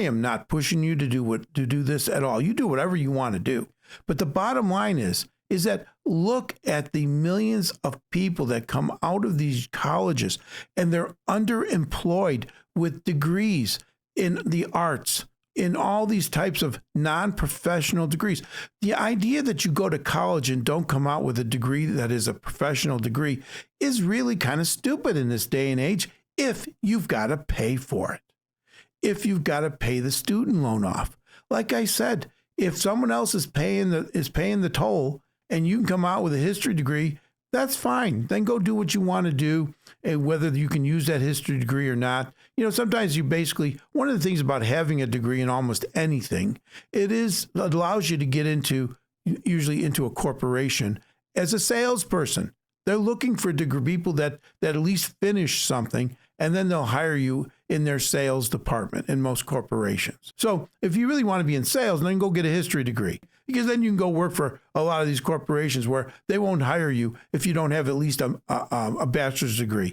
am not pushing you to do this at all. You do whatever you want to do. But the bottom line is that look at the millions of people that come out of these colleges and they're underemployed with degrees in the arts, in all these types of non-professional degrees. The idea that you go to college and don't come out with a degree that is a professional degree is really kind of stupid in this day and age if you've got to pay for it, if you've got to pay the student loan off. Like I said, if someone else is paying the toll and you can come out with a history degree, that's fine. Then go do what you want to do, and whether you can use that history degree or not. Sometimes one of the things about having a degree in almost anything, it allows you to get usually into a corporation as a salesperson. They're looking for people that at least finish something, and then they'll hire you in their sales department in most corporations. So if you really want to be in sales, then go get a history degree, because then you can go work for a lot of these corporations where they won't hire you if you don't have at least a bachelor's degree.